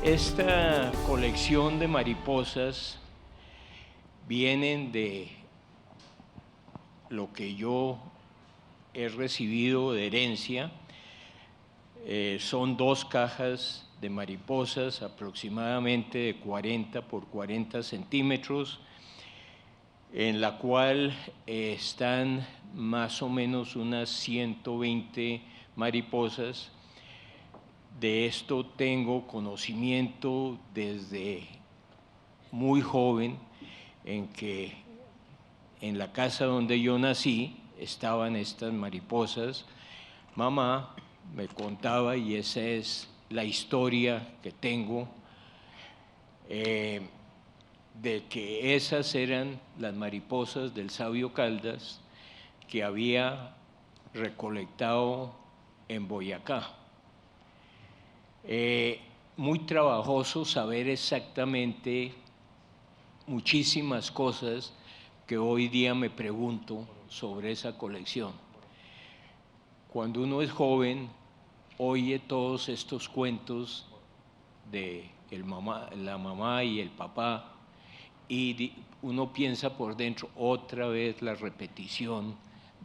Esta colección de mariposas vienen de lo que yo he recibido de herencia. Son 2 cajas de mariposas aproximadamente de 40 por 40 centímetros, en la cual están más o menos unas 120 mariposas. De esto tengo conocimiento desde muy joven, en que en la casa donde yo nací estaban estas mariposas. Mamá me contaba, y esa es la historia que tengo, de que esas eran las mariposas del sabio Caldas que había recolectado en Boyacá. Muy trabajoso saber exactamente muchísimas cosas que hoy día me pregunto sobre esa colección. Cuando uno es joven, oye todos estos cuentos de la mamá y el papá, y uno piensa por dentro otra vez la repetición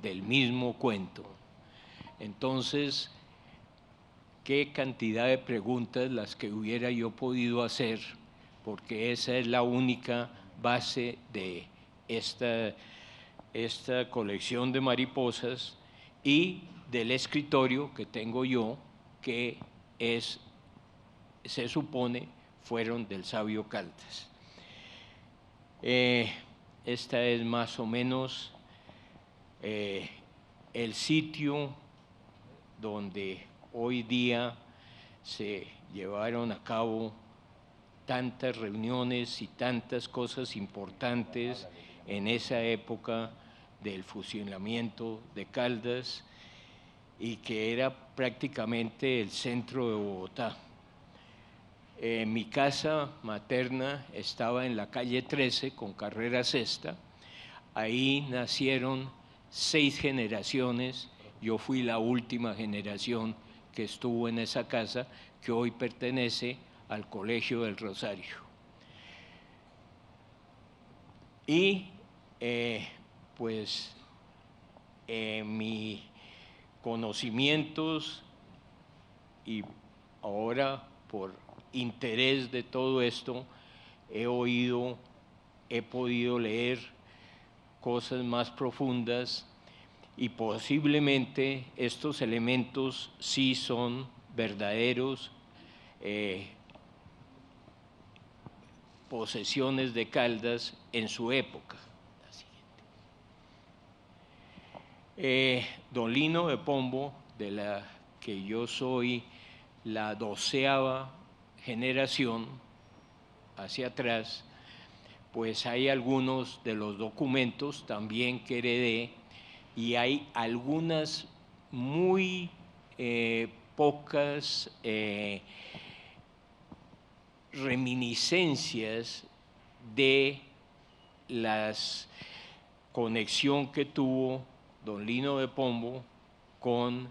del mismo cuento. Entonces, qué cantidad de preguntas las que hubiera yo podido hacer, porque esa es la única base de esta colección de mariposas y del escritorio que tengo yo, que se supone fueron del sabio Caldas. Esta es más o menos el sitio donde hoy día se llevaron a cabo tantas reuniones y tantas cosas importantes en esa época del fusilamiento de Caldas, y que era prácticamente el centro de Bogotá. Mi casa materna estaba en la calle 13 con carrera sexta. Ahí nacieron 6 generaciones. Yo fui la última generación que estuvo en esa casa, que hoy pertenece al Colegio del Rosario. Y pues mis conocimientos, y ahora por interés de todo esto, he podido leer cosas más profundas, y posiblemente estos elementos sí son verdaderos posesiones de Caldas en su época. Don Lino de Pombo, de la que yo soy la 12ª generación hacia atrás, pues hay algunos de los documentos también que heredé, y hay algunas muy pocas reminiscencias de la conexión que tuvo don Lino de Pombo con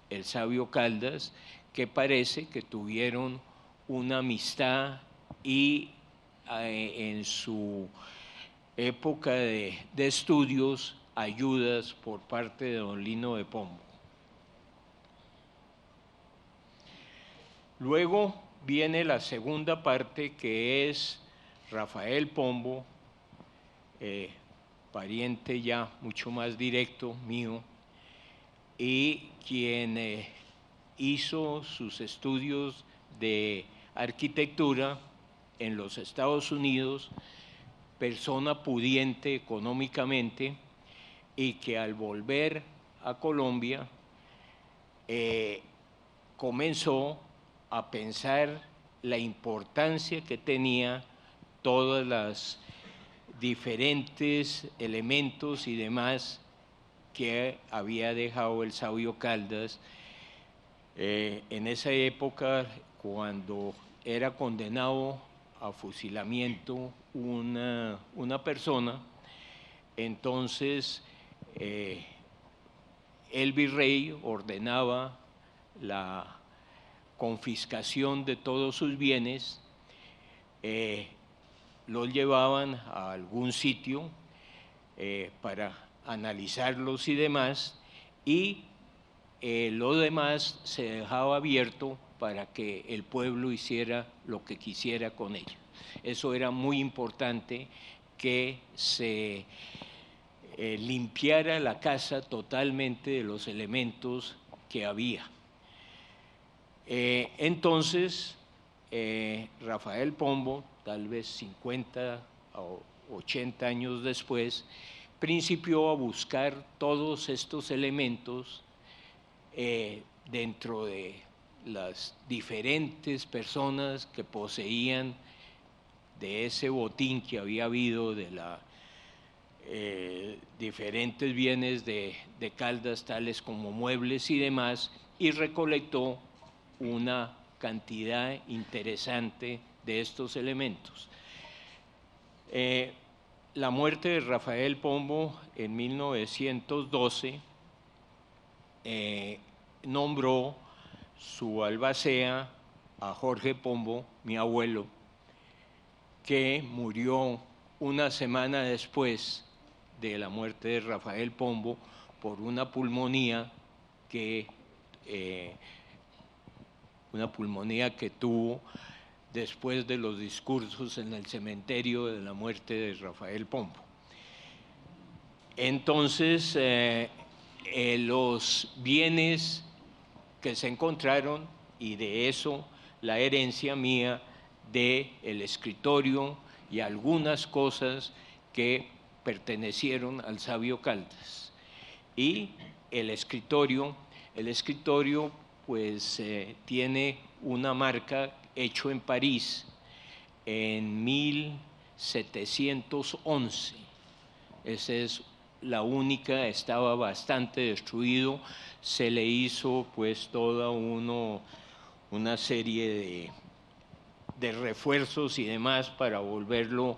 el sabio Caldas, que parece que tuvieron una amistad, y en su época de estudios, ayudas por parte de don Lino de Pombo. Luego viene la segunda parte, que es Rafael Pombo, pariente ya mucho más directo mío, y quien hizo sus estudios de arquitectura en los Estados Unidos, persona pudiente económicamente, y que al volver a Colombia comenzó a pensar la importancia que tenía todas las diferentes elementos y demás que había dejado el sabio Caldas en esa época, cuando era condenado a fusilamiento una persona. Entonces el virrey ordenaba la confiscación de todos sus bienes, los llevaban a algún sitio para analizarlos y demás, y lo demás se dejaba abierto para que el pueblo hiciera lo que quisiera con ellos. Eso era muy importante, que se limpiara la casa totalmente de los elementos que había. Entonces, Rafael Pombo, tal vez 50 o 80 años después, principió a buscar todos estos elementos dentro de las diferentes personas que poseían de ese botín que había habido de la diferentes bienes de Caldas, tales como muebles y demás, y recolectó una cantidad interesante de estos elementos. La muerte de Rafael Pombo en 1912 nombró su albacea a Jorge Pombo, mi abuelo, que murió una semana después de la muerte de Rafael Pombo por una pulmonía que tuvo después de los discursos en el cementerio de la muerte de Rafael Pombo. Entonces, los bienes que se encontraron, y de eso la herencia mía del escritorio y algunas cosas que pertenecieron al sabio Caldas. Y el escritorio pues tiene una marca hecho en París en 1711. Esa es la única, estaba bastante destruido, se le hizo pues toda una serie de refuerzos y demás para volverlo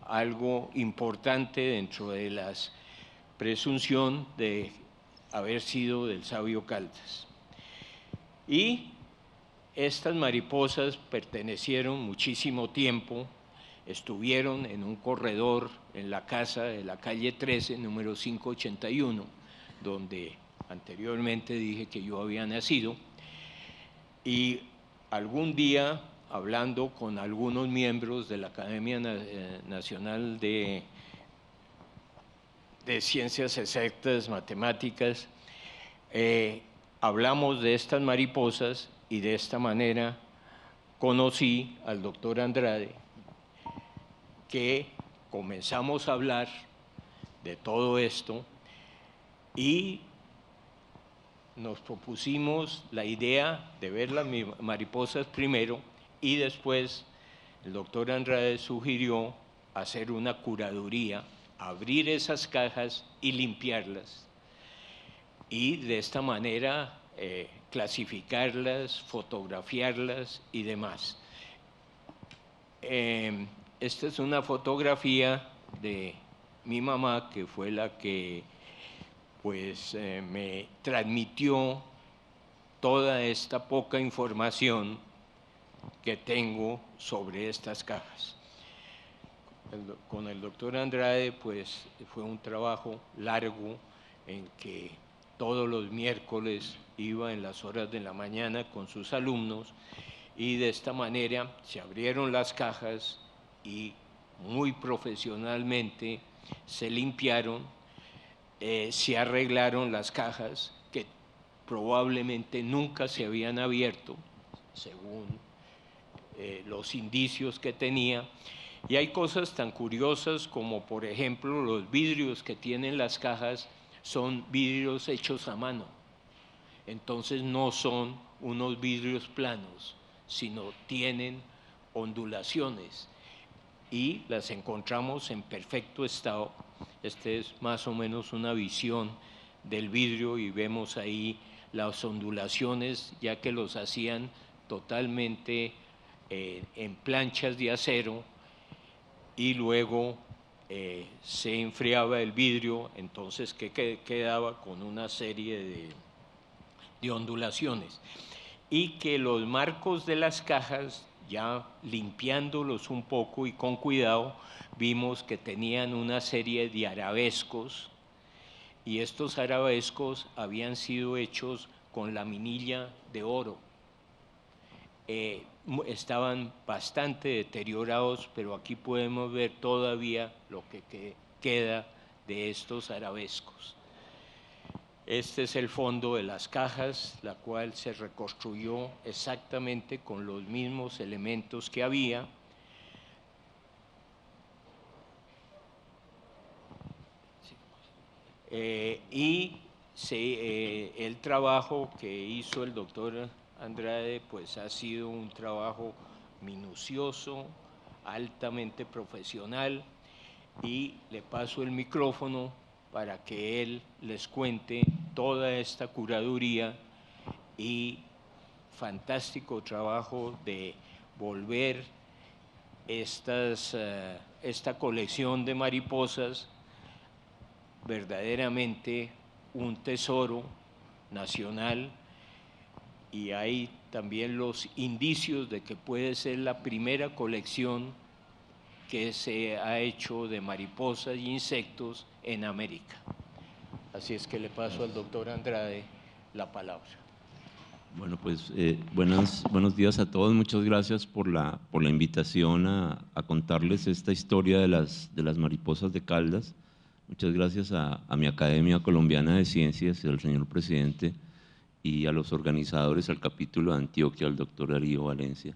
algo importante dentro de la presunción de haber sido del sabio Caldas. Y estas mariposas pertenecieron muchísimo tiempo, estuvieron en un corredor en la casa de la calle 13, número 581, donde anteriormente dije que yo había nacido, y algún día, hablando con algunos miembros de la Academia Nacional de Ciencias Exactas, Matemáticas, hablamos de estas mariposas, y de esta manera conocí al doctor Andrade, que comenzamos a hablar de todo esto y nos propusimos la idea de ver las mariposas primero, y después el doctor Andrade sugirió hacer una curaduría, abrir esas cajas y limpiarlas, y de esta manera clasificarlas, fotografiarlas y demás. Esta es una fotografía de mi mamá, que fue la que pues me transmitió toda esta poca información que tengo sobre estas cajas. Con el doctor Andrade pues fue un trabajo largo, en que todos los miércoles iba en las horas de la mañana con sus alumnos, y de esta manera se abrieron las cajas y muy profesionalmente se limpiaron, se arreglaron las cajas que probablemente nunca se habían abierto, según los indicios que tenía. Y hay cosas tan curiosas como, por ejemplo, los vidrios que tienen las cajas son vidrios hechos a mano. Entonces no son unos vidrios planos, sino tienen ondulaciones y las encontramos en perfecto estado. Este es más o menos una visión del vidrio y vemos ahí las ondulaciones, ya que los hacían totalmente en planchas de acero y luego se enfriaba el vidrio, entonces que quedaba con una serie de ondulaciones. Y que los marcos de las cajas, ya limpiándolos un poco y con cuidado, vimos que tenían una serie de arabescos, y estos arabescos habían sido hechos con laminilla de oro. Estaban bastante deteriorados, pero aquí podemos ver todavía lo que queda de estos arabescos. Este es el fondo de las cajas, la cual se reconstruyó exactamente con los mismos elementos que había. El trabajo que hizo el doctor Andrade pues ha sido un trabajo minucioso, altamente profesional, y le paso el micrófono para que él les cuente toda esta curaduría y fantástico trabajo de volver esta colección de mariposas verdaderamente un tesoro nacional, y hay también los indicios de que puede ser la primera colección que se ha hecho de mariposas y insectos en América. Así es que le paso al doctor Andrade la palabra. Bueno, pues buenos días a todos. Muchas gracias por la invitación a contarles esta historia de las mariposas de Caldas. Muchas gracias a mi Academia Colombiana de Ciencias y al señor presidente y a los organizadores, al capítulo de Antioquia, al doctor Darío Valencia,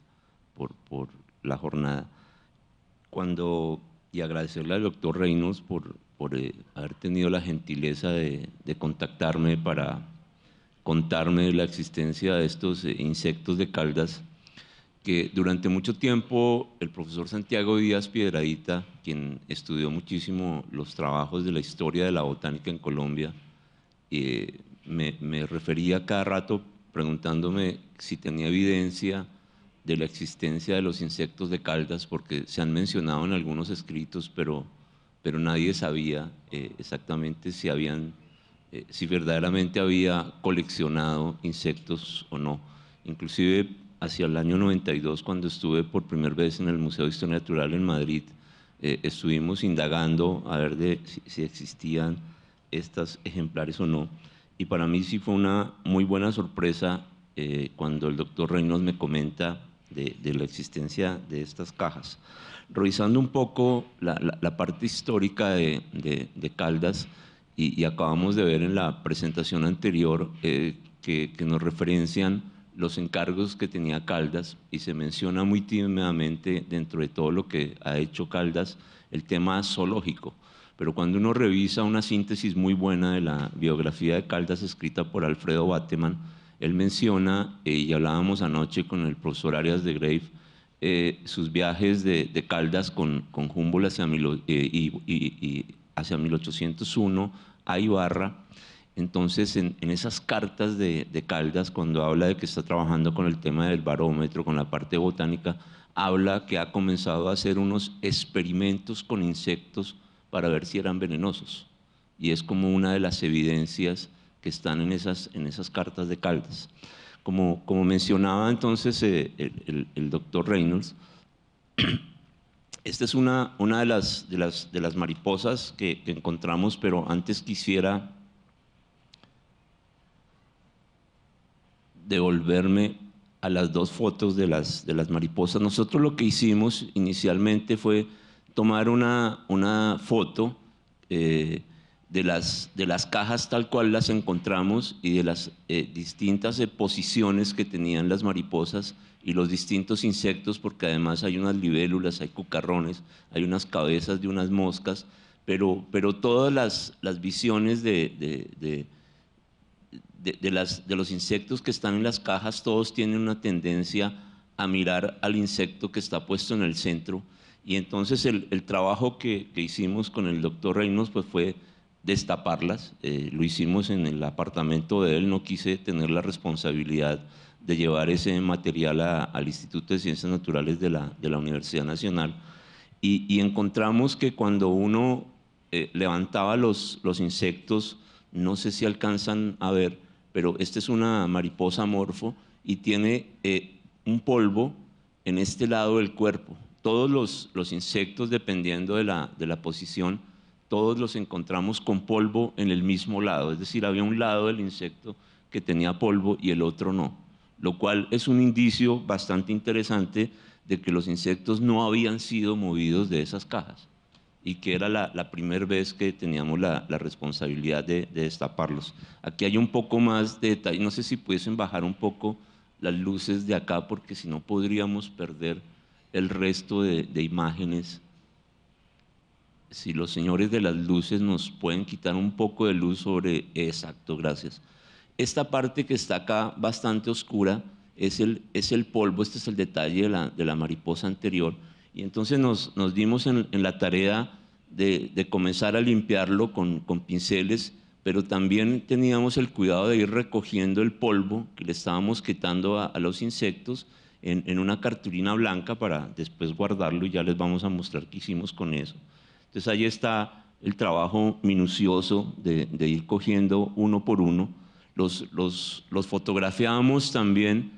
por la jornada. Y agradecerle al doctor Reynolds por haber tenido la gentileza de contactarme para contarme de la existencia de estos insectos de Caldas, que durante mucho tiempo el profesor Santiago Díaz Piedradita, quien estudió muchísimo los trabajos de la historia de la botánica en Colombia, me refería cada rato preguntándome si tenía evidencia de la existencia de los insectos de Caldas, porque se han mencionado en algunos escritos, pero nadie sabía exactamente si verdaderamente había coleccionado insectos o no. Inclusive hacia el año 92, cuando estuve por primera vez en el Museo de Historia Natural en Madrid, estuvimos indagando a ver si existían estos ejemplares o no. Y para mí sí fue una muy buena sorpresa cuando el doctor Reynolds me comenta de la existencia de estas cajas. Revisando un poco la parte histórica de Caldas, y acabamos de ver en la presentación anterior que nos referencian los encargos que tenía Caldas, y se menciona muy tímidamente dentro de todo lo que ha hecho Caldas el tema zoológico. Pero cuando uno revisa una síntesis muy buena de la biografía de Caldas escrita por Alfredo Bateman, él menciona, y hablábamos anoche con el profesor Arias de Grave, sus viajes de Caldas con Humboldt hacia 1801 a Ibarra. Entonces, en esas cartas de Caldas, cuando habla de que está trabajando con el tema del barómetro, con la parte botánica, habla que ha comenzado a hacer unos experimentos con insectos para ver si eran venenosos. Y es como una de las evidencias que están en esas cartas de Caldas. Como mencionaba entonces el doctor Reynolds, esta es una de las mariposas que encontramos, pero antes quisiera devolverme a las dos fotos de las mariposas. Nosotros lo que hicimos inicialmente fue tomar una foto de las cajas tal cual las encontramos y de las distintas posiciones que tenían las mariposas, y los distintos insectos, porque además hay unas libélulas, hay cucarrones, hay unas cabezas de unas moscas, pero todas las visiones de los insectos que están en las cajas, todos tienen una tendencia a mirar al insecto que está puesto en el centro. Y entonces el trabajo que hicimos con el doctor Reynolds pues fue destaparlas. Lo hicimos en el apartamento de él, no quise tener la responsabilidad de llevar ese material al Instituto de Ciencias Naturales de la Universidad Nacional. Y encontramos que cuando uno levantaba los insectos, no sé si alcanzan a ver, pero esta es una mariposa morfo y tiene un polvo en este lado del cuerpo. Todos los insectos, dependiendo de la posición, todos los encontramos con polvo en el mismo lado, es decir, había un lado del insecto que tenía polvo y el otro no, lo cual es un indicio bastante interesante de que los insectos no habían sido movidos de esas cajas y que era la primera vez que teníamos la responsabilidad de destaparlos. Aquí hay un poco más de detalle, no sé si pudiesen bajar un poco las luces de acá, porque si no podríamos perder el resto de imágenes. Si los señores de las luces nos pueden quitar un poco de luz sobre... Exacto, gracias. Esta parte que está acá bastante oscura es el polvo, este es el detalle de la mariposa anterior. Y entonces nos dimos en la tarea de comenzar a limpiarlo con pinceles, pero también teníamos el cuidado de ir recogiendo el polvo que le estábamos quitando a los insectos en una cartulina blanca para después guardarlo, y ya les vamos a mostrar qué hicimos con eso. Entonces ahí está el trabajo minucioso de ir cogiendo uno por uno. Los fotografiábamos también,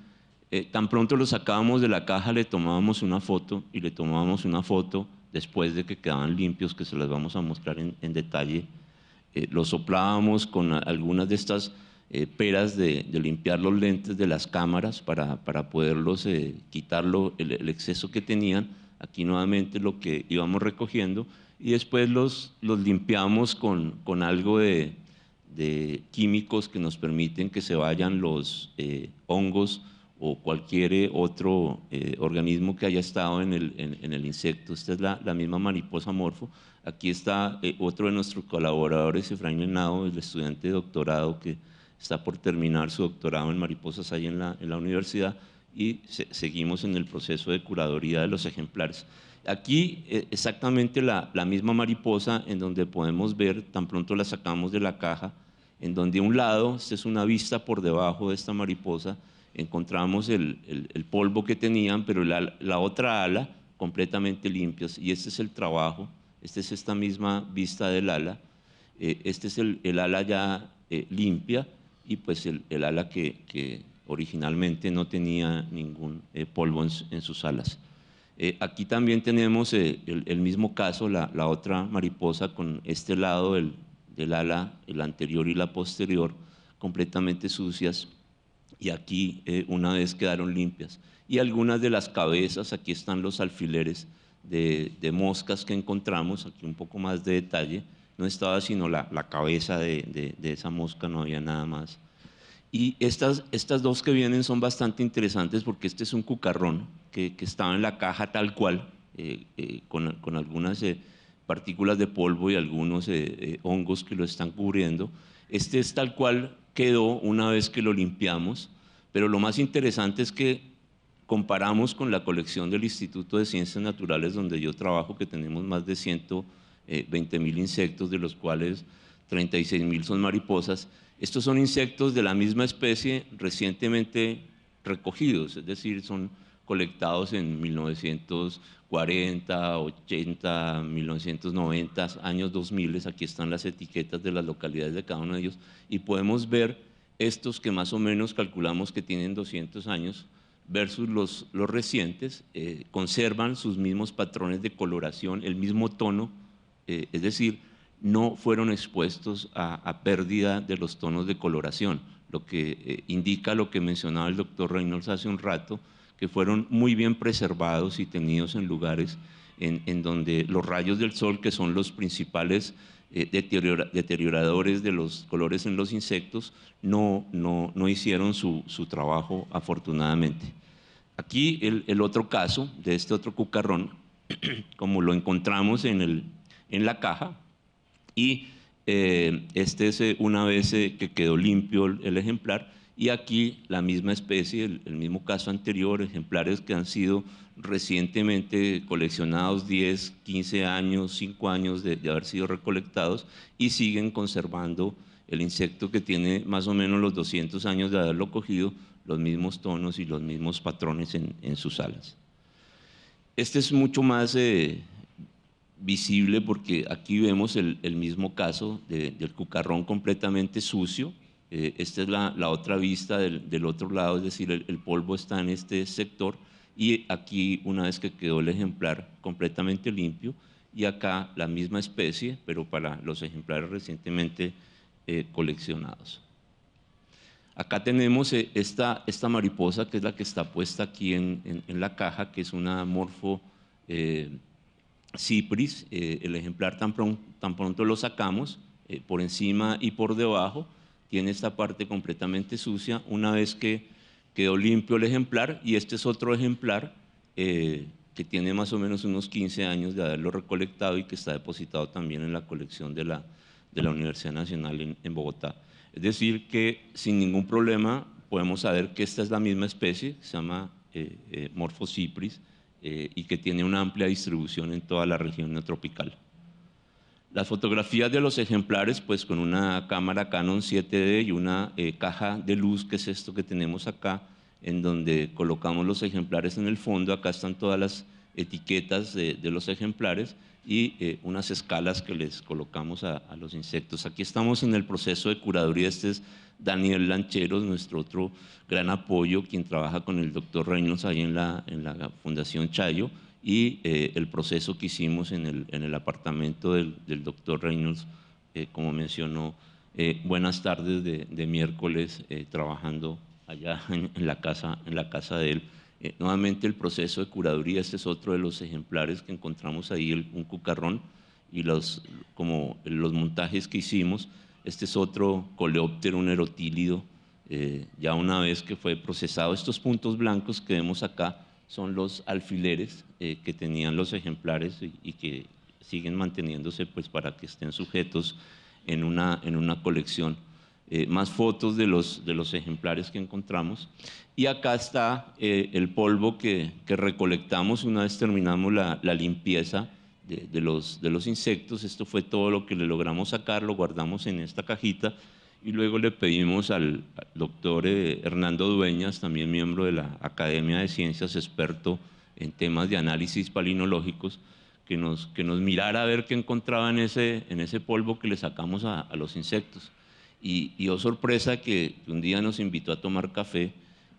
tan pronto los sacábamos de la caja le tomábamos una foto, y le tomábamos una foto después de que quedaban limpios, que se las vamos a mostrar en detalle. Los soplábamos con algunas de estas peras de limpiar los lentes de las cámaras para poderlos quitar el exceso que tenían. Aquí nuevamente lo que íbamos recogiendo, y después los limpiamos con algo de químicos que nos permiten que se vayan los hongos o cualquier otro organismo que haya estado en el insecto. Esta es la misma mariposa morfo. Aquí está otro de nuestros colaboradores, Efraín Henao, el estudiante de doctorado que está por terminar su doctorado en mariposas ahí en la universidad, y seguimos en el proceso de curaduría de los ejemplares. Aquí exactamente la misma mariposa, en donde podemos ver, tan pronto la sacamos de la caja, en donde a un lado, esta es una vista por debajo de esta mariposa, encontramos el polvo que tenían, pero la otra ala completamente limpias, y este es el trabajo, esta es esta misma vista del ala, este es el ala ya limpia, y pues el ala que originalmente no tenía ningún polvo en sus alas. Aquí también tenemos el mismo caso, la otra mariposa con este lado del ala, el anterior y la posterior, completamente sucias, y aquí una vez quedaron limpias. Y algunas de las cabezas, aquí están los alfileres de moscas que encontramos, aquí un poco más de detalle, no estaba sino la cabeza de esa mosca, no había nada más. Y estas dos que vienen son bastante interesantes, porque este es un cucarrón que estaba en la caja tal cual, con algunas partículas de polvo y algunos hongos que lo están cubriendo. Este es tal cual quedó una vez que lo limpiamos, pero lo más interesante es que comparamos con la colección del Instituto de Ciencias Naturales donde yo trabajo, que tenemos más de 120.000 insectos, de los cuales 36.000 son mariposas. Estos son insectos de la misma especie recientemente recogidos, es decir, son colectados en 1940, 80, 1990, años 2000. Aquí están las etiquetas de las localidades de cada uno de ellos, y podemos ver estos que más o menos calculamos que tienen 200 años versus los recientes, conservan sus mismos patrones de coloración, el mismo tono, es decir, no fueron expuestos a pérdida de los tonos de coloración, lo que indica lo que mencionaba el doctor Reynolds hace un rato, que fueron muy bien preservados y tenidos en lugares en donde los rayos del sol, que son los principales deterioradores de los colores en los insectos, no hicieron su trabajo, afortunadamente. Aquí el otro caso de este otro cucarrón, como lo encontramos en la caja, y este es una vez que quedó limpio el ejemplar, y aquí la misma especie, el mismo caso anterior, ejemplares que han sido recientemente coleccionados 10, 15 años, 5 años de haber sido recolectados y siguen conservando el insecto que tiene más o menos los 200 años de haberlo cogido, los mismos tonos y los mismos patrones en sus alas. Este es mucho más visible porque aquí vemos el mismo caso del cucarrón completamente sucio. Esta es la otra vista del otro lado, es decir, el polvo está en este sector, y aquí una vez que quedó el ejemplar completamente limpio, y acá la misma especie, pero para los ejemplares recientemente coleccionados. Acá tenemos esta mariposa, que es la que está puesta aquí en la caja, que es una Morpho Cypris. El ejemplar tan pronto lo sacamos, por encima y por debajo, tiene esta parte completamente sucia. Una vez que quedó limpio el ejemplar, y este es otro ejemplar que tiene más o menos unos 15 años de haberlo recolectado y que está depositado también en la colección de la Universidad Nacional en Bogotá. Es decir, que sin ningún problema podemos saber que esta es la misma especie, se llama Morpho Cypris, y que tiene una amplia distribución en toda la región neotropical. Las fotografías de los ejemplares, pues con una cámara Canon 7D y una caja de luz, que es esto que tenemos acá, en donde colocamos los ejemplares en el fondo. Acá están todas las etiquetas de los ejemplares y unas escalas que les colocamos a los insectos. Aquí estamos en el proceso de curaduría. Este es Daniel Lancheros, nuestro otro gran apoyo, quien trabaja con el doctor Reynolds ahí en la Fundación Chayo, y el proceso que hicimos en el apartamento del doctor Reynolds, como mencionó, buenas tardes de miércoles, trabajando allá en la casa de él. Nuevamente el proceso de curaduría. Este es otro de los ejemplares que encontramos ahí, un cucarrón, y como los montajes que hicimos. Este es otro coleóptero, un erotílido, ya una vez que fue procesado. Estos puntos blancos que vemos acá son los alfileres que tenían los ejemplares y que siguen manteniéndose, pues, para que estén sujetos en una colección. Más fotos de los ejemplares que encontramos. Y acá está el polvo que recolectamos una vez terminamos la limpieza de los insectos. Esto fue todo lo que le logramos sacar, lo guardamos en esta cajita, y luego le pedimos al doctor Hernando Dueñas, también miembro de la Academia de Ciencias, experto en temas de análisis palinológicos, que nos mirara a ver qué encontraba en ese polvo que le sacamos a los insectos. Y oh sorpresa, que un día nos invitó a tomar café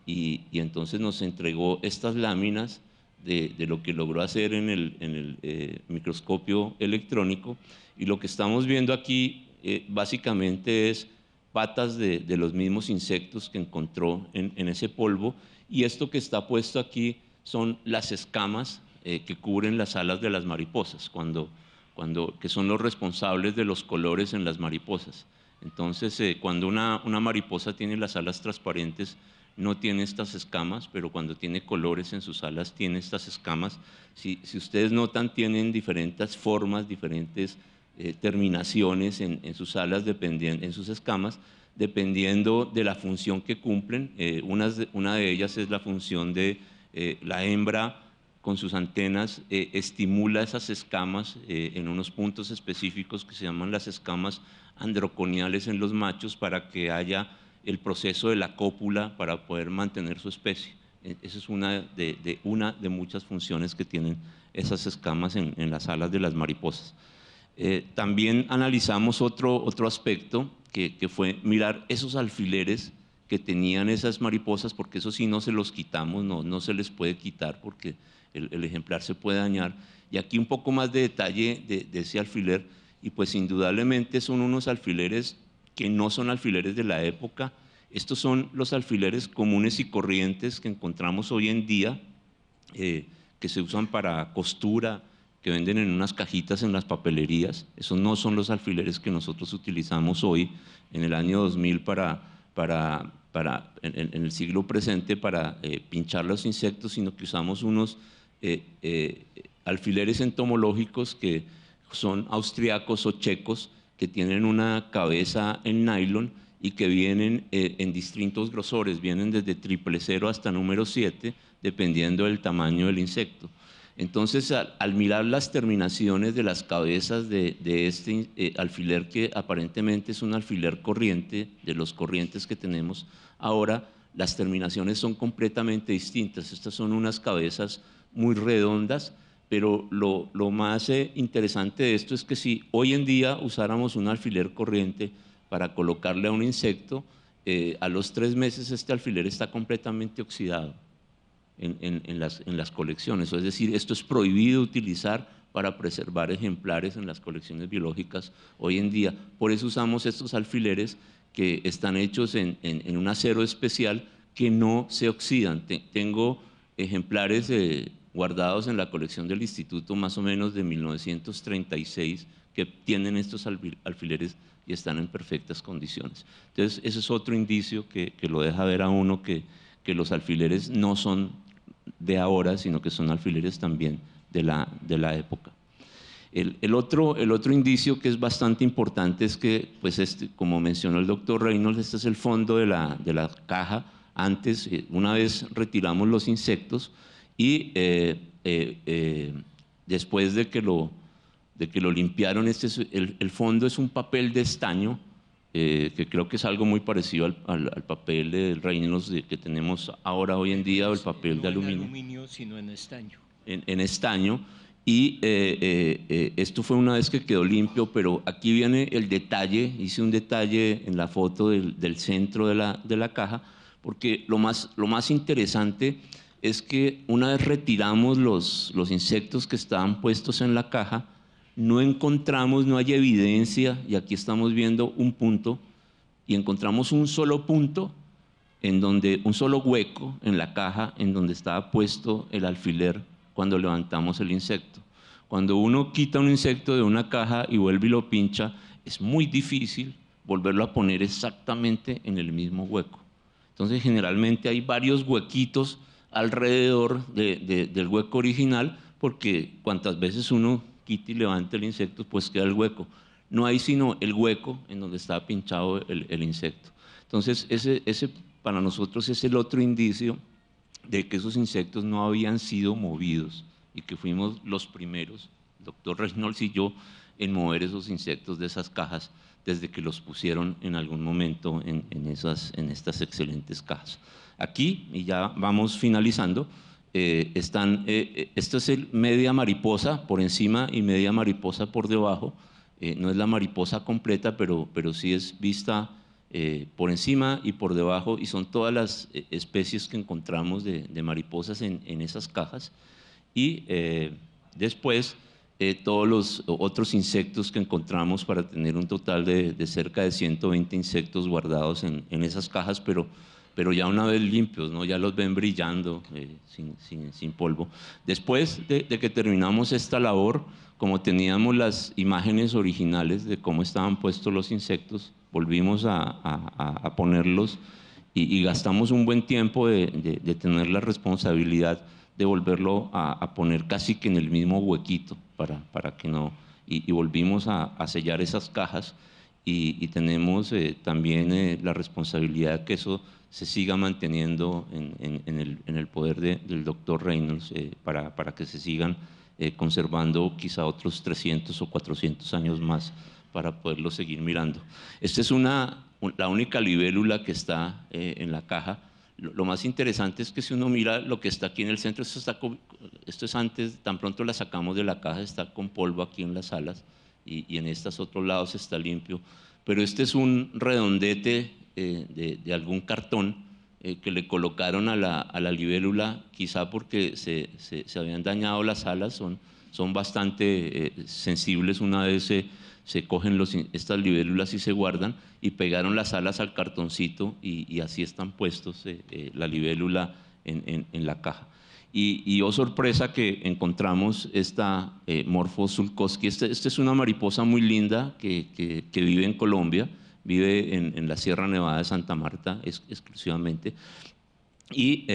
y entonces nos entregó estas láminas de lo que logró hacer en el microscopio electrónico. Y lo que estamos viendo aquí básicamente es patas de los mismos insectos que encontró en ese polvo, y esto que está puesto aquí son las escamas que cubren las alas de las mariposas, que son los responsables de los colores en las mariposas. Entonces, cuando una mariposa tiene las alas transparentes, no tiene estas escamas, pero cuando tiene colores en sus alas, tiene estas escamas. Si ustedes notan, tienen diferentes formas, diferentes terminaciones en sus alas, en sus escamas, dependiendo de la función que cumplen. Una de ellas es la función de la hembra, con sus antenas, estimula esas escamas en unos puntos específicos que se llaman las escamas androconiales en los machos, para que haya el proceso de la cópula para poder mantener su especie. Esa es una de muchas funciones que tienen esas escamas en las alas de las mariposas. También analizamos otro aspecto, que fue mirar esos alfileres que tenían esas mariposas, porque eso sí no se los quitamos, no se les puede quitar, porque el ejemplar se puede dañar. Y aquí un poco más de detalle de ese alfiler, y pues indudablemente son unos alfileres que no son alfileres de la época. Estos son los alfileres comunes y corrientes que encontramos hoy en día, que se usan para costura, que venden en unas cajitas en las papelerías. Esos no son los alfileres que nosotros utilizamos hoy, en el año 2000, para en el siglo presente para pinchar los insectos, sino que usamos unos alfileres entomológicos que son austriacos o checos, que tienen una cabeza en nylon y que vienen en distintos grosores, vienen desde 000 hasta número 7, dependiendo del tamaño del insecto. Entonces, al mirar las terminaciones de las cabezas de este alfiler, que aparentemente es un alfiler corriente, de los corrientes que tenemos ahora, las terminaciones son completamente distintas. Estas son unas cabezas muy redondas, pero lo más interesante de esto es que si hoy en día usáramos un alfiler corriente para colocarle a un insecto, a los 3 meses este alfiler está completamente oxidado en las colecciones. Es decir, esto es prohibido utilizar para preservar ejemplares en las colecciones biológicas hoy en día. Por eso usamos estos alfileres que están hechos en un acero especial que no se oxidan. Tengo ejemplares guardados en la colección del instituto más o menos de 1936 que tienen estos alfileres y están en perfectas condiciones. Entonces, ese es otro indicio que lo deja ver a uno que los alfileres no son de ahora, sino que son alfileres también de la época. El otro indicio que es bastante importante es que, pues como mencionó el doctor Reynolds, este es el fondo de la caja. Antes, una vez retiramos los insectos y después de que lo limpiaron, el fondo es un papel de estaño, que creo que es algo muy parecido al papel de Reynolds que tenemos ahora hoy en día, o el papel no de aluminio. en aluminio, sino en estaño. En estaño, y esto fue una vez que quedó limpio, pero aquí viene el detalle. Hice un detalle en la foto del centro de la caja, porque lo más interesante es que una vez retiramos los insectos que estaban puestos en la caja, no encontramos, no hay evidencia, y aquí estamos viendo un punto, y encontramos un solo punto, un solo hueco en la caja en donde estaba puesto el alfiler cuando levantamos el insecto. Cuando uno quita un insecto de una caja y vuelve y lo pincha, es muy difícil volverlo a poner exactamente en el mismo hueco. Entonces, generalmente hay varios huequitos alrededor del hueco original, porque cuantas veces uno quita y levanta el insecto, pues queda el hueco. No hay sino el hueco en donde estaba pinchado el insecto. Entonces, ese para nosotros es el otro indicio de que esos insectos no habían sido movidos y que fuimos los primeros, el doctor Reynolds y yo, en mover esos insectos de esas cajas desde que los pusieron en algún momento en estas excelentes cajas. Aquí, y ya vamos finalizando, esto es el media mariposa por encima y media mariposa por debajo. No es la mariposa completa, pero sí es vista por encima y por debajo, y son todas las especies que encontramos de mariposas en esas cajas. Y después todos los otros insectos que encontramos, para tener un total de cerca de 120 insectos guardados en esas cajas, pero ya una vez limpios, ¿no? Ya los ven brillando, sin polvo. Después de que terminamos esta labor, como teníamos las imágenes originales de cómo estaban puestos los insectos, volvimos a ponerlos y gastamos un buen tiempo de tener la responsabilidad de volverlo a poner casi que en el mismo huequito para que no, y volvimos a sellar esas cajas, y tenemos también la responsabilidad que eso se siga manteniendo en el poder del doctor Reynolds, para que se sigan conservando quizá otros 300 o 400 años más para poderlo seguir mirando. Esta es la única libélula que está en la caja. Lo más interesante es que si uno mira lo que está aquí en el centro, esto es antes, tan pronto la sacamos de la caja, está con polvo aquí en las alas, y en estos otros lados está limpio. Pero este es un redondete de algún cartón que le colocaron a la libélula, quizá porque se habían dañado las alas, son bastante sensibles. Una vez se cogen estas libélulas y se guardan, y pegaron las alas al cartoncito, y así están puestos la libélula en la caja. Y oh sorpresa que encontramos esta Morpho sulcosky. Esta es una mariposa muy linda que vive en Colombia, vive en la Sierra Nevada de Santa Marta exclusivamente. Y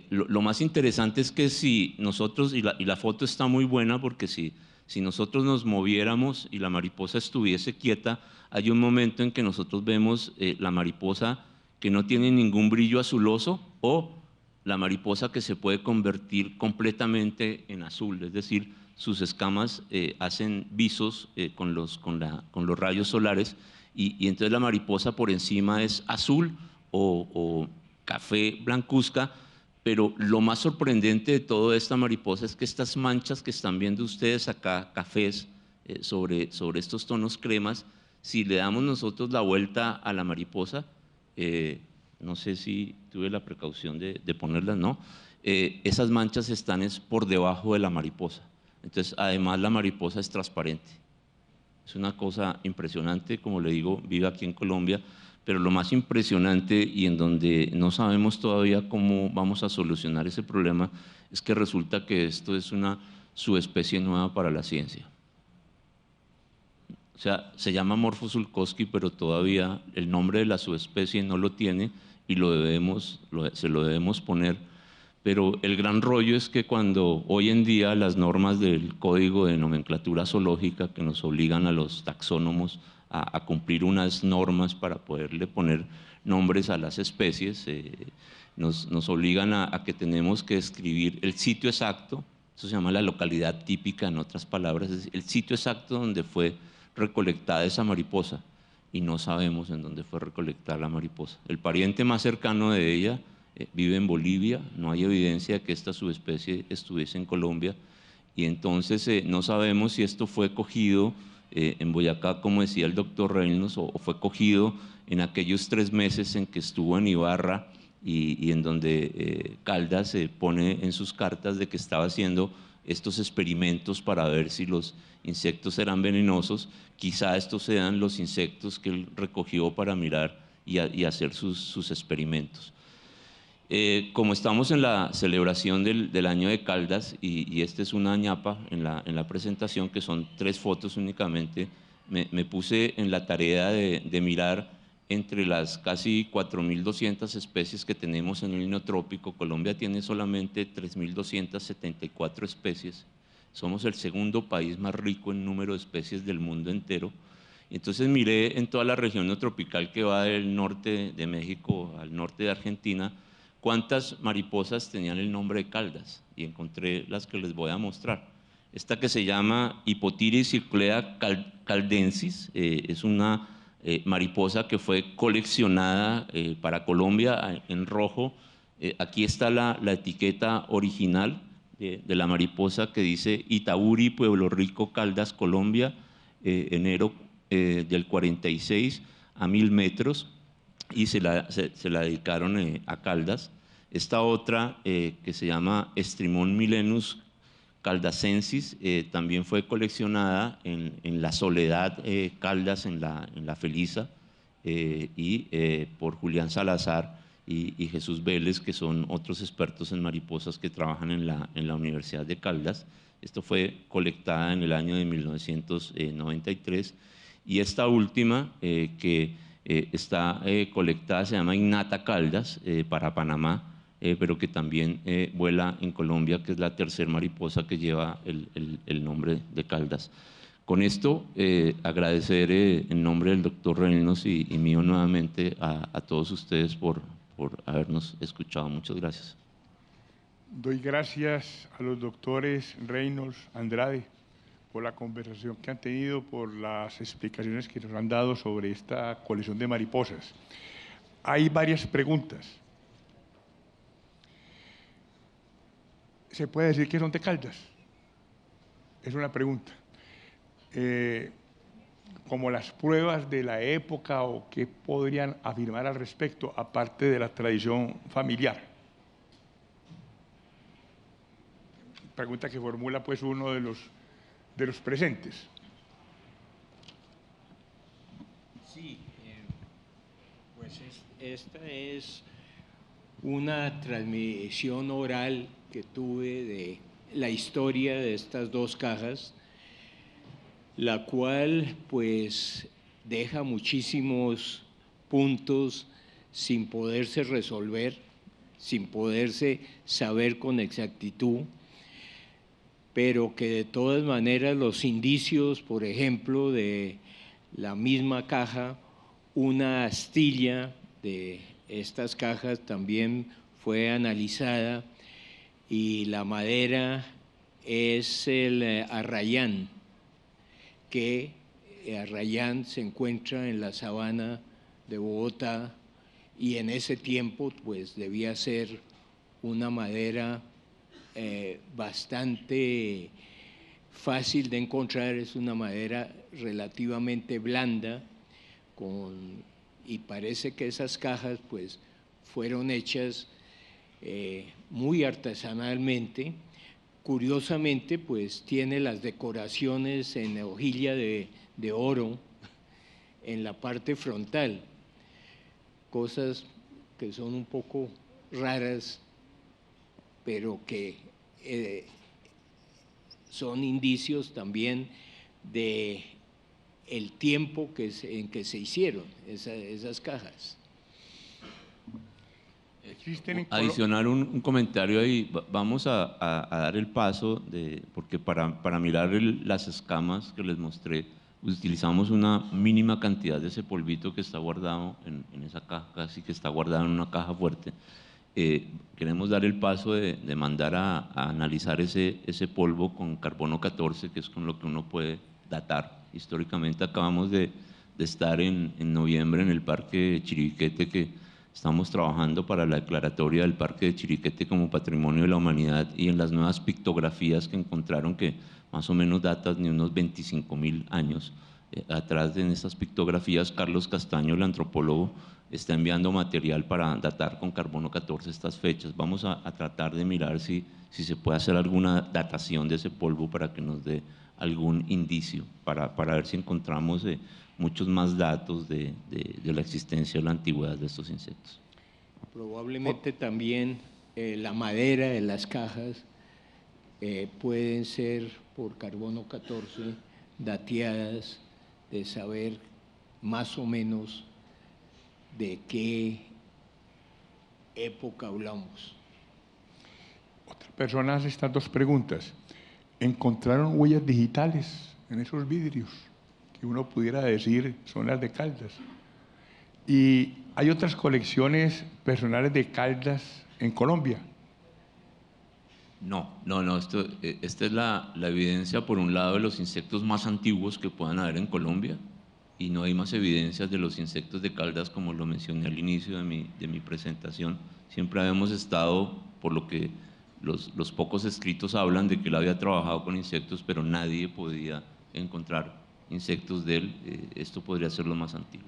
lo más interesante es que si nosotros, y la foto está muy buena porque si nosotros nos moviéramos y la mariposa estuviese quieta, hay un momento en que nosotros vemos la mariposa que no tiene ningún brillo azuloso o la mariposa que se puede convertir completamente en azul, es decir, sus escamas hacen visos con los rayos solares y entonces la mariposa por encima es azul o café blancuzca, pero lo más sorprendente de toda esta mariposa es que estas manchas que están viendo ustedes acá, cafés, sobre estos tonos cremas, si le damos nosotros la vuelta a la mariposa, no sé si tuve la precaución de ponerlas, no, esas manchas están por debajo de la mariposa. Entonces, además la mariposa es transparente. Es una cosa impresionante, como le digo, vive aquí en Colombia, pero lo más impresionante y en donde no sabemos todavía cómo vamos a solucionar ese problema es que resulta que esto es una subespecie nueva para la ciencia. O sea, se llama Morphosulcosky, pero todavía el nombre de la subespecie no lo tiene y se lo debemos poner. Pero el gran rollo es que cuando hoy en día las normas del Código de Nomenclatura Zoológica que nos obligan a los taxónomos a cumplir unas normas para poderle poner nombres a las especies, nos obligan a que tenemos que escribir el sitio exacto, eso se llama la localidad típica, en otras palabras, es el sitio exacto donde fue recolectada esa mariposa y no sabemos en dónde fue recolectada la mariposa. El pariente más cercano de ella vive en Bolivia, no hay evidencia de que esta subespecie estuviese en Colombia y entonces no sabemos si esto fue cogido en Boyacá, como decía el doctor Reynolds, o fue cogido en aquellos 3 meses en que estuvo en Ibarra y en donde Caldas se pone en sus cartas de que estaba haciendo estos experimentos para ver si los insectos eran venenosos. Quizá estos sean los insectos que él recogió para mirar y hacer sus experimentos. Como estamos en la celebración del año de Caldas, y esta es una ñapa en la presentación, que son 3 fotos únicamente, me puse en la tarea de mirar entre las casi 4.200 especies que tenemos en el neotrópico. Colombia tiene solamente 3.274 especies. Somos el segundo país más rico en número de especies del mundo entero. Entonces miré en toda la región neotropical que va del norte de México al norte de Argentina, cuántas mariposas tenían el nombre de Caldas, y encontré las que les voy a mostrar. Esta que se llama Hipotiris circulea caldensis, es una mariposa que fue coleccionada para Colombia en rojo. Aquí está la etiqueta original de la mariposa que dice Itaburi, Pueblo Rico, Caldas, Colombia, enero del 46 a 1000 metros, y se la dedicaron a Caldas. Esta otra que se llama Estrimón milenus caldasensis también fue coleccionada en la Soledad Caldas, en la Felisa, y por Julián Salazar y Jesús Vélez, que son otros expertos en mariposas que trabajan en la Universidad de Caldas. Esto fue colectada en el año de 1993. Y esta última que está colectada se llama Innata Caldas para Panamá, pero que también vuela en Colombia, que es la tercera mariposa que lleva el nombre de Caldas. Con esto, agradecer en nombre del doctor Reynolds y mío nuevamente a todos ustedes por habernos escuchado. Muchas gracias. Doy gracias a los doctores Reynolds, Andrade, por la conversación que han tenido, por las explicaciones que nos han dado sobre esta colección de mariposas. Hay varias preguntas. ¿Se puede decir que son de Caldas? Es una pregunta. Como las pruebas de la época o qué podrían afirmar al respecto, aparte de la tradición familiar. Pregunta que formula pues uno de los presentes. Sí, pues esta es una transmisión oral que tuve de la historia de estas 2 cajas, la cual pues deja muchísimos puntos sin poderse resolver, sin poderse saber con exactitud, pero que de todas maneras los indicios, por ejemplo, de la misma caja, una astilla de estas cajas también fue analizada y la madera es el arrayán, que arrayán se encuentra en la sabana de Bogotá y en ese tiempo pues debía ser una madera bastante fácil de encontrar, es una madera relativamente blanda y parece que esas cajas pues fueron hechas muy artesanalmente. Curiosamente pues tiene las decoraciones en hojilla de oro en la parte frontal, cosas que son un poco raras, pero que son indicios también de el tiempo en que se hicieron esas cajas. Adicionar un comentario ahí, vamos a dar el paso, porque para mirar las escamas que les mostré, utilizamos una mínima cantidad de ese polvito que está guardado en esa caja, casi que está guardado en una caja fuerte. Queremos dar el paso de mandar a analizar ese polvo con carbono 14, que es con lo que uno puede datar. Históricamente acabamos de estar en noviembre en el Parque de Chiribiquete, que estamos trabajando para la declaratoria del Parque de Chiribiquete como Patrimonio de la Humanidad, y en las nuevas pictografías que encontraron, que más o menos datan de unos 25.000 años. Atrás de estas pictografías, Carlos Castaño, el antropólogo, está enviando material para datar con carbono 14 estas fechas. Vamos a tratar de mirar si se puede hacer alguna datación de ese polvo para que nos dé algún indicio, para ver si encontramos muchos más datos de la existencia o la antigüedad de estos insectos. Probablemente también la madera de las cajas pueden ser por carbono 14 dateadas, de saber más o menos de qué época hablamos. Otra persona hace estas dos preguntas. ¿Encontraron huellas digitales en esos vidrios que uno pudiera decir son las de Caldas? Y hay otras colecciones personales de Caldas en Colombia. No, esta es la evidencia, por un lado, de los insectos más antiguos que puedan haber en Colombia, y no hay más evidencias de los insectos de Caldas, como lo mencioné al inicio de mi presentación. Siempre habíamos estado, por lo que los pocos escritos hablan, de que él había trabajado con insectos, pero nadie podía encontrar insectos de él. Esto podría ser lo más antiguo.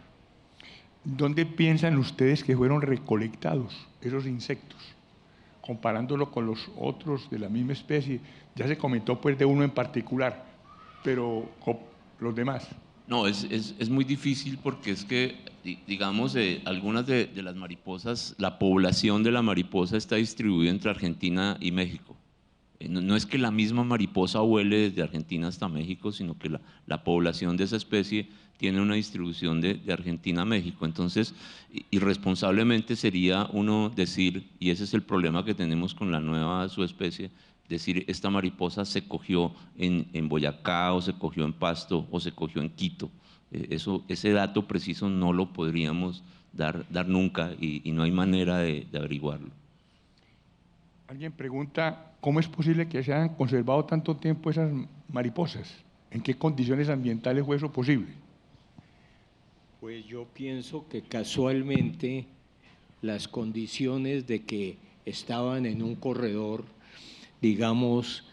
¿Dónde piensan ustedes que fueron recolectados esos insectos? Comparándolo con los otros de la misma especie. Ya se comentó pues de uno en particular, pero con los demás. No, es muy difícil, porque es que, digamos, algunas de las mariposas, la población de la mariposa está distribuida entre Argentina y México. No es que la misma mariposa vuele desde Argentina hasta México, sino que la población de esa especie tiene una distribución de Argentina a México. Entonces, irresponsablemente sería uno decir, y ese es el problema que tenemos con la nueva subespecie, decir esta mariposa se cogió en Boyacá, o se cogió en Pasto, o se cogió en Quito. Ese dato preciso no lo podríamos dar nunca, y no hay manera de averiguarlo. Alguien pregunta, ¿cómo es posible que se hayan conservado tanto tiempo esas mariposas? ¿En qué condiciones ambientales fue eso posible? Pues yo pienso que casualmente las condiciones de que estaban en un corredor, digamos,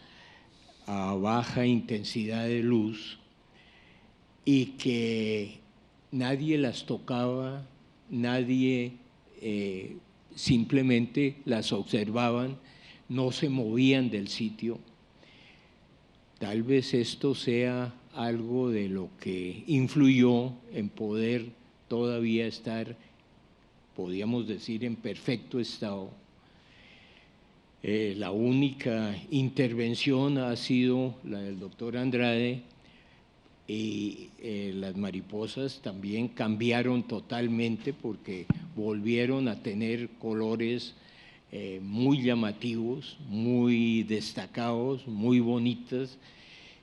a baja intensidad de luz, y que nadie las tocaba, nadie simplemente las observaban, no se movían del sitio. Tal vez esto sea algo de lo que influyó en poder todavía estar, podríamos decir, en perfecto estado. La única intervención ha sido la del doctor Andrade y las mariposas también cambiaron totalmente porque volvieron a tener colores muy llamativos, muy destacados, muy bonitas.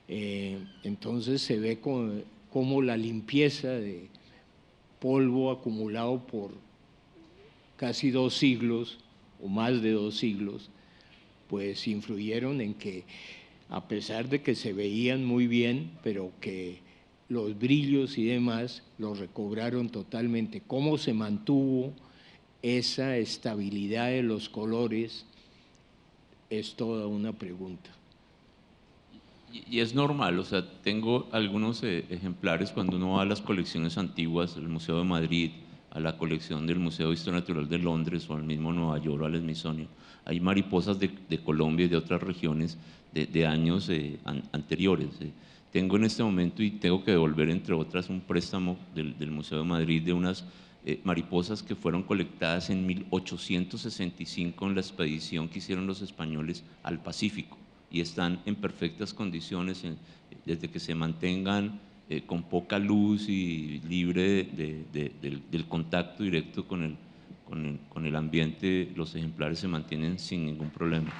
Entonces se ve como la limpieza de polvo acumulado por casi 2 siglos o más de 2 siglos, pues influyeron en que, a pesar de que se veían muy bien, pero que los brillos y demás los recobraron totalmente. ¿Cómo se mantuvo esa estabilidad de los colores? Es toda una pregunta. Y es normal, o sea, tengo algunos ejemplares cuando uno va a las colecciones antiguas, al Museo de Madrid, a la colección del Museo de Historia Natural de Londres o al mismo Nueva York o al Smithsonian. Hay mariposas de Colombia y de otras regiones de años anteriores. Tengo en este momento, y tengo que devolver entre otras, un préstamo del Museo de Madrid de unas mariposas que fueron colectadas en 1865 en la expedición que hicieron los españoles al Pacífico, y están en perfectas condiciones desde que se mantengan con poca luz y libre del contacto directo con el ambiente. Los ejemplares se mantienen sin ningún problema.